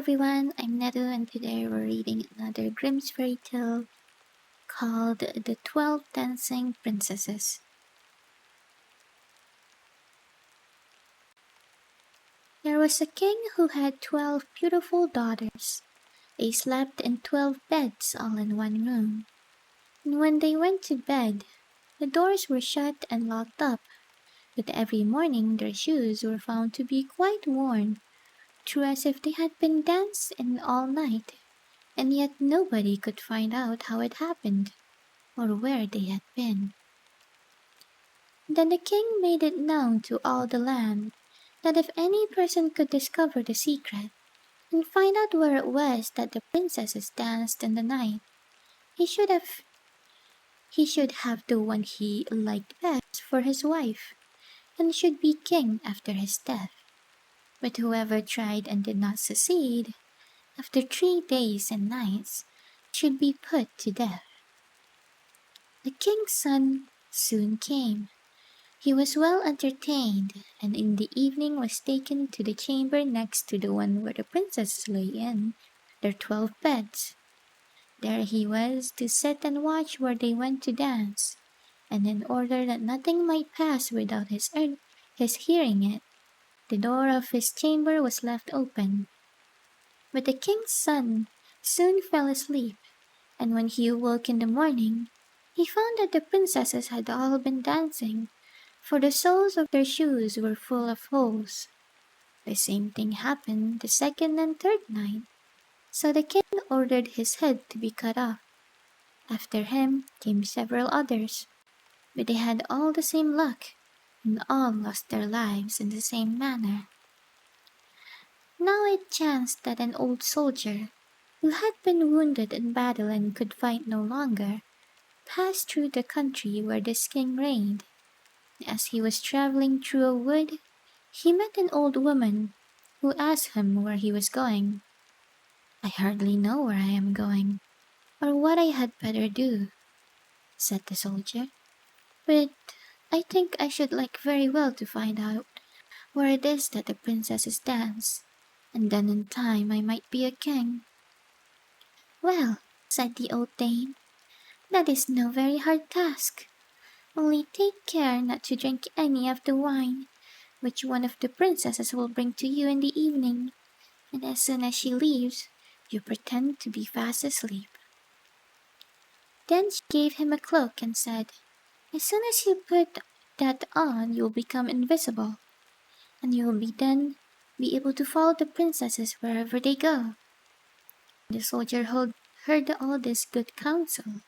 everyone, I'm Nedu and today we're reading another Grimm's fairy tale called The 12 Dancing Princesses. There was a king who had 12 beautiful daughters. They slept in 12 beds all in one room. And when they went to bed, the doors were shut and locked up, but every morning their shoes were found to be quite worn, true as if they had been danced in all night. And yet nobody could find out how it happened, or where they had been. Then the king made it known to all the land that if any person could discover the secret, and find out where it was that the princesses danced in the night, he should have he should have the one he liked best for his wife, and should be king after his death. But whoever tried and did not succeed, after 3 days and nights, should be put to death. The king's son soon came. He was well entertained, and in the evening was taken to the chamber next to the one where the princesses lay in their 12 beds. There he was to sit and watch where they went to dance, and in order that nothing might pass without his hearing it, the door of his chamber was left open. But the king's son soon fell asleep, and when he awoke in the morning, he found that the princesses had all been dancing, for the soles of their shoes were full of holes. The same thing happened the second and third night, so the king ordered his head to be cut off. After him came several others, but they had all the same luck, and all lost their lives in the same manner. Now it chanced that an old soldier, who had been wounded in battle and could fight no longer, passed through the country where this king reigned. As he was traveling through a wood, he met an old woman, who asked him where he was going. "I hardly know where I am going, or what I had better do," said the soldier, "but I think I should like very well to find out where it is that the princesses dance, and then in time I might be a king." "Well," said the old dame, "that is no very hard task. Only take care not to drink any of the wine, which one of the princesses will bring to you in the evening, and as soon as she leaves, you pretend to be fast asleep." Then she gave him a cloak and said, "As soon as you put that on, you will become invisible, and you will then be able to follow the princesses wherever they go." The soldier heard all this good counsel.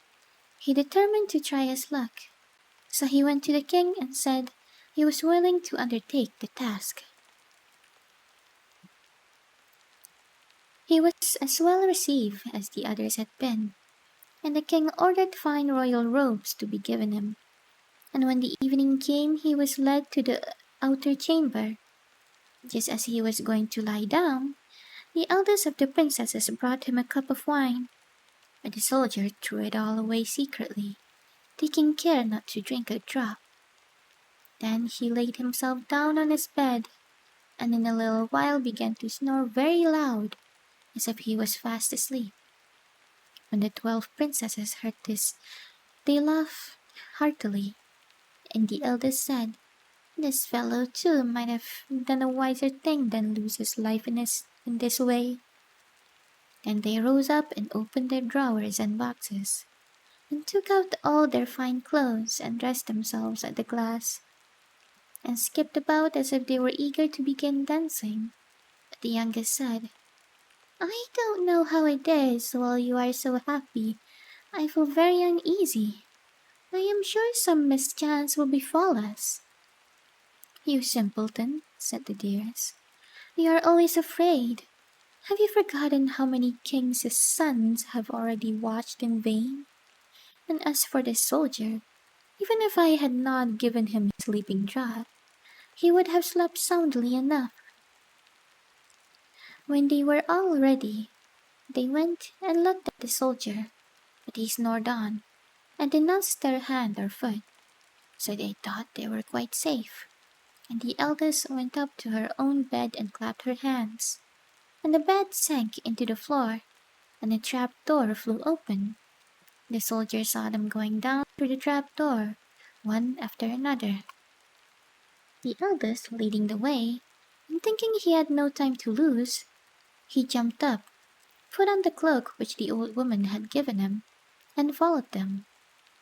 He determined to try his luck, so he went to the king and said he was willing to undertake the task. He was as well received as the others had been, and the king ordered fine royal robes to be given him. And when the evening came, he was led to the outer chamber. Just as he was going to lie down, the eldest of the princesses brought him a cup of wine, but the soldier threw it all away secretly, taking care not to drink a drop. Then he laid himself down on his bed, and in a little while began to snore very loud, as if he was fast asleep. When the 12 princesses heard this, they laughed heartily, and the eldest said, "This fellow too might have done a wiser thing than lose his life in this way." Then they rose up and opened their drawers and boxes, and took out all their fine clothes and dressed themselves at the glass, and skipped about as if they were eager to begin dancing. But the youngest said, "I don't know how it is while you are so happy. I feel very uneasy. I am sure some mischance will befall us." "You simpleton," said the dearest, "you are always afraid. Have you forgotten how many kings' sons have already watched in vain? And as for this soldier, even if I had not given him a sleeping draught, he would have slept soundly enough." When they were all ready, they went and looked at the soldier, but he snored on, and did not stir hand or foot, so they thought they were quite safe, and the eldest went up to her own bed and clapped her hands. and the bed sank into the floor, and the trap door flew open. The soldier saw them going down through the trap door, one after another, the eldest leading the way, and thinking he had no time to lose, he jumped up, put on the cloak which the old woman had given him, and followed them.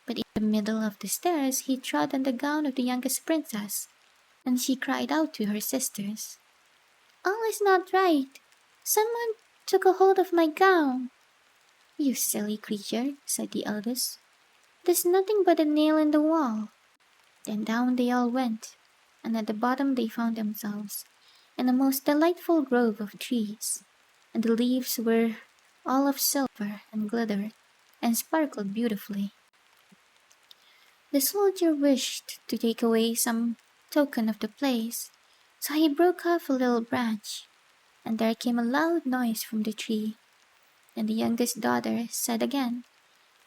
But in the middle of the stairs he trod on the gown of the youngest princess, and she cried out to her sisters, "All is not right! Someone took a hold of my gown!" "You silly creature," said the eldest. "There's nothing but a nail in the wall." Then down they all went, and at the bottom they found themselves in a most delightful grove of trees, and the leaves were all of silver and glittered and sparkled beautifully. The soldier wished to take away some token of the place, so he broke off a little branch, and there came a loud noise from the tree. And the youngest daughter said again,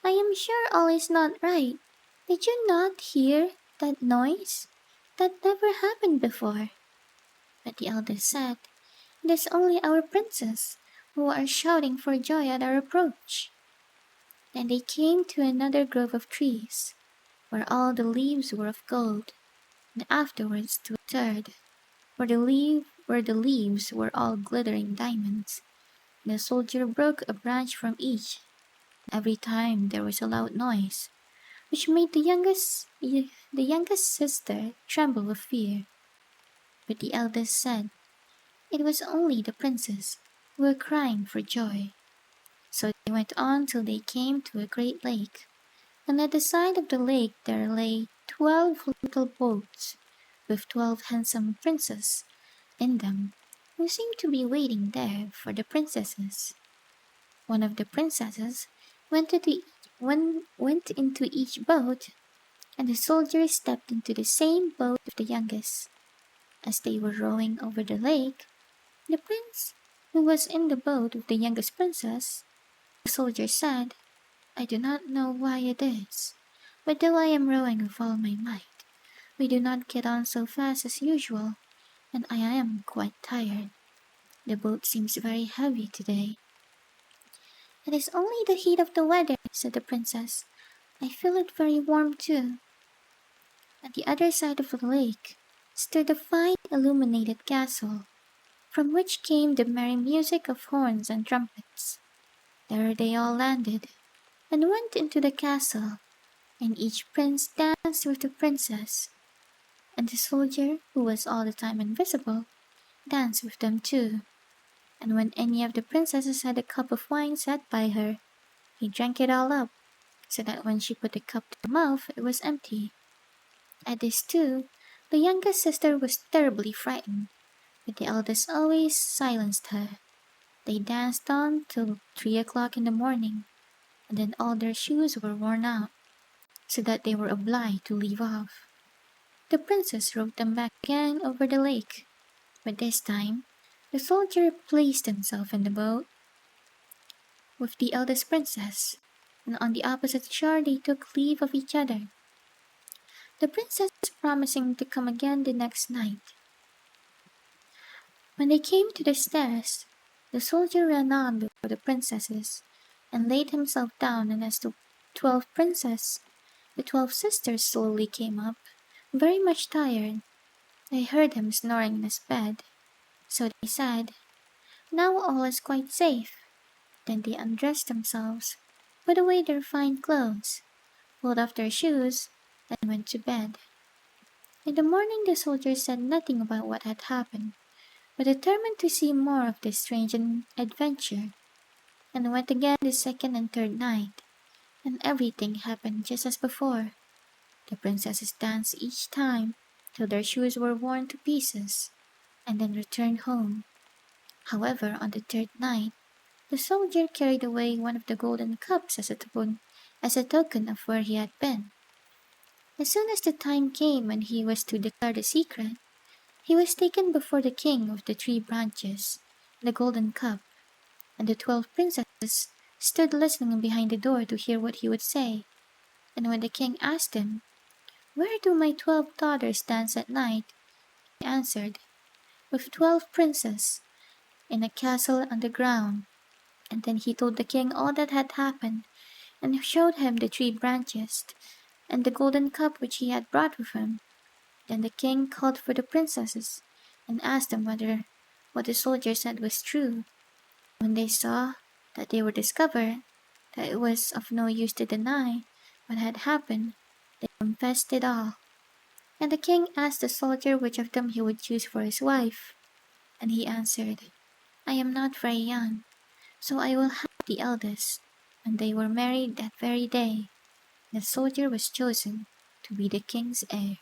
"I am sure all is not right. Did you not hear that noise? That never happened before." But the eldest said, "It is only our princess, who are shouting for joy at our approach." Then they came to another grove of trees, where all the leaves were of gold, and afterwards to a third, where the leaves were all glittering diamonds. The soldier broke a branch from each. Every time there was a loud noise, which made the youngest sister tremble with fear. But the eldest said it was only the princess, who were crying for joy. So they went on till they came to a great lake, and at the side of the lake there lay 12 little boats, with 12 handsome princes in them, who seemed to be waiting there for the princesses. One of the princesses went into each boat, and the soldier stepped into the same boat with the youngest. As they were rowing over the lake, the prince, who was in the boat with the youngest princess, the soldier said, "I do not know why it is, but though I am rowing with all my might, we do not get on so fast as usual, and I am quite tired. The boat seems very heavy today." "It is only the heat of the weather," said the princess. "I feel it very warm too." At the other side of the lake stood a fine illuminated castle, from which came the merry music of horns and trumpets. There they all landed, and went into the castle, and each prince danced with the princess, and the soldier, who was all the time invisible, danced with them too. And when any of the princesses had a cup of wine set by her, he drank it all up, so that when she put the cup to her mouth it was empty. At this too, the youngest sister was terribly frightened, but the eldest always silenced her. They danced on till 3 o'clock in the morning, and then all their shoes were worn out, so that they were obliged to leave off. The princess rowed them back again over the lake, but this time the soldier placed himself in the boat with the eldest princess, and on the opposite shore they took leave of each other, the princess promising to come again the next night. When they came to the stairs, the soldier ran on before the princesses, and laid himself down, and as the 12 sisters slowly came up, very much tired. They heard him snoring in his bed, so they said, "Now all is quite safe." Then they undressed themselves, put away their fine clothes, pulled off their shoes, and went to bed. In the morning the soldier said nothing about what had happened, but determined to see more of this strange adventure, and went again the second and third night, and everything happened just as before. The princesses danced each time till their shoes were worn to pieces, and then returned home. However, on the third night, the soldier carried away one of the golden cups as a token of where he had been. As soon as the time came when he was to declare the secret, he was taken before the king with the 3 branches, the golden cup, and the 12 princesses stood listening behind the door to hear what he would say. And when the king asked him, "Where do my 12 daughters dance at night?" he answered, "With 12 princes, in a castle underground. And then he told the king all that had happened, and showed him the tree branches and the golden cup which he had brought with him. Then the king called for the princesses, and asked them whether what the soldier said was true. When they saw that they were discovered, that it was of no use to deny what had happened, they confessed it all. And the king asked the soldier which of them he would choose for his wife. And he answered, I am not very young, so I will have the eldest. And they were married that very day. The soldier was chosen to be the king's heir.